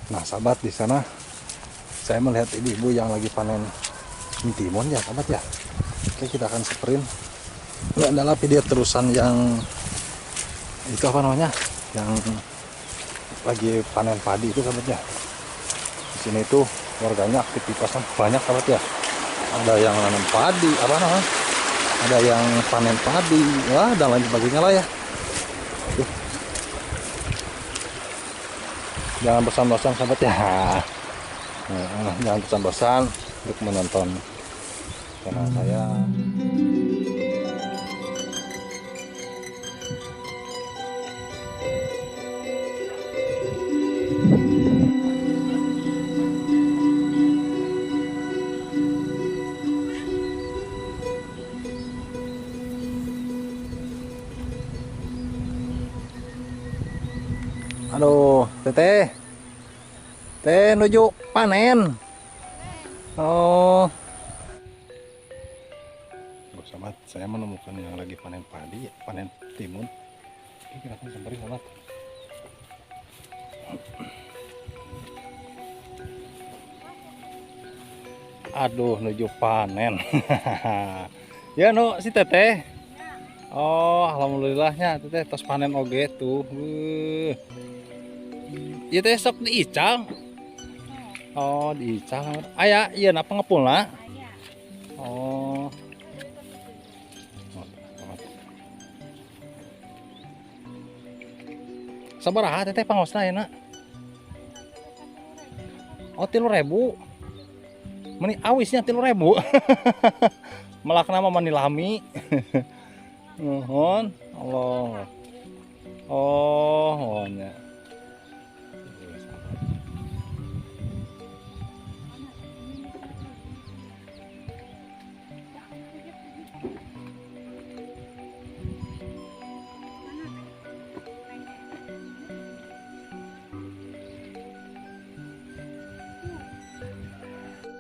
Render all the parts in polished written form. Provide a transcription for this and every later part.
Nah, sahabat, di sana saya melihat ibu-ibu yang lagi panen timun ya, sahabat ya. Oke, kita akan sprint. Ini adalah video terusan yang itu apa namanya? Yang lagi panen padi itu, sahabat ya. Di sini tuh warganya aktivitasnya banyak, sahabat ya. Ada yang nanam padi, apa namanya? Ada yang panen padi, wah, dan lain sebagainya lah ya. Tuh. Jangan bosan-bosan, sahabat ya. Nah, jangan bosan-bosan untuk menonton channel saya. Aduh, teteh, teh nuju panen. Oh, sahabat, saya menemukan yang lagi panen padi, panen timun. Oke, kita akan samperin, sahabat. Aduh, nuju panen. Ya, no, si teteh. Oh, alhamdulillahnya teteh tos panen oge tuh. Ieu teh sok diical. Oh, diical. Aya ieu na pengepulna. Oh. Sabaraha teteh pangosna ayeuna? Oh, 3.000. Meni awisnya 3.000. Melakna mah mani lami. Nuhun. Allah. Oh, nya.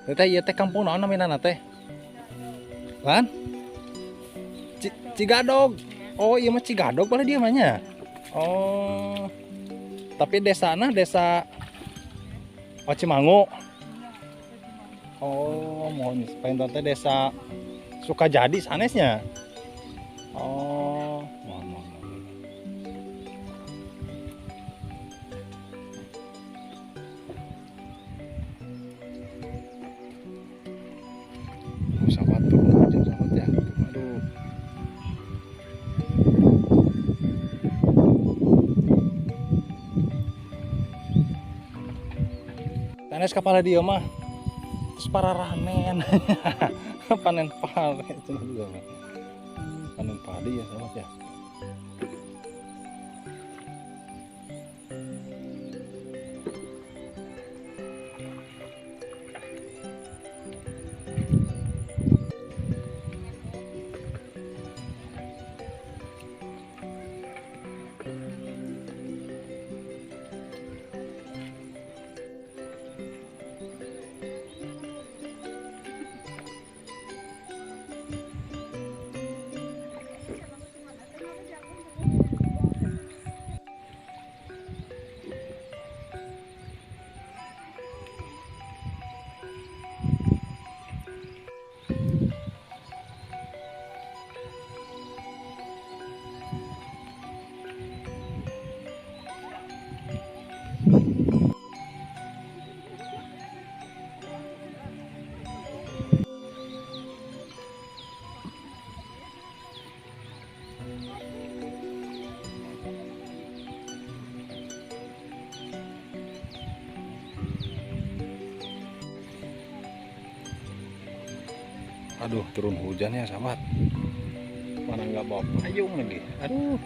Teteh ieu teh kampung naon namina teh? Lan? Cigadog. Oh, iya mah Cigadog boleh dia namanya. Oh. Tapi desana desa Cimangu. Oh, mohon supaya teh desa Sukajadi sanesnya. Oh, mohon. Sahabat tuh, sahabat ya. Aduh. Sanes kepala dia mah terus para ramen. Panen padi itu juga. Panen padi ya, sahabat ya. Aduh, turun hujan ya, sahabat. Mana nggak bawa payung lagi. Aduh.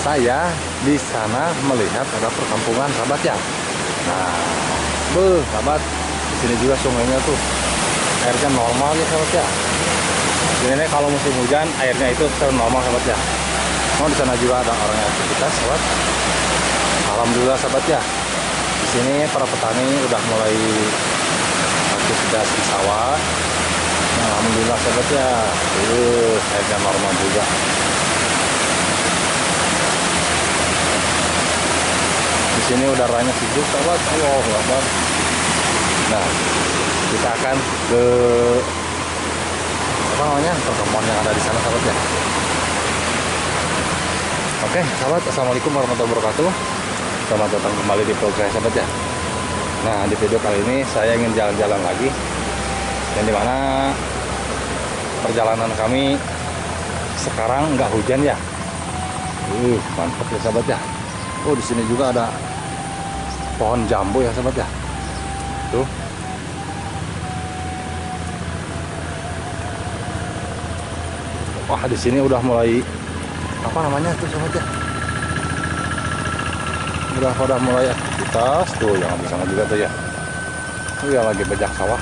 saya di sana melihat ada perkampungan sahabat ya. Nah, sahabat, di sini juga sungainya tuh airnya normal ya sahabat ya. Ini kalau musim hujan airnya itu normal sahabat ya. Oh, di sana juga ada orang yang aktivitas sahabat. Alhamdulillah sahabat ya. Di sini para petani udah mulai aktivitas di sawah. Nah, alhamdulillah sahabat ya. Airnya normal juga. Di sini udaranya sejuk sahabat. Wow, sahabat. Nah, kita akan ke apa namanya pertemuan yang ada di sana sahabat ya. Oke sahabat, assalamualaikum warahmatullahi wabarakatuh. Selamat datang kembali di Progres sahabat ya. Nah, di video kali ini saya ingin jalan-jalan lagi, yang dimana perjalanan kami sekarang nggak hujan ya. Mantap ya sahabat ya. Oh, di sini juga ada pohon jambu ya sahabat ya. Tuh. Wah, di sini udah mulai apa namanya tuh sahabat ya. Udah pada mulai aktivitas tuh yang di sana juga tuh ya. Oh ya, lagi bajak sawah.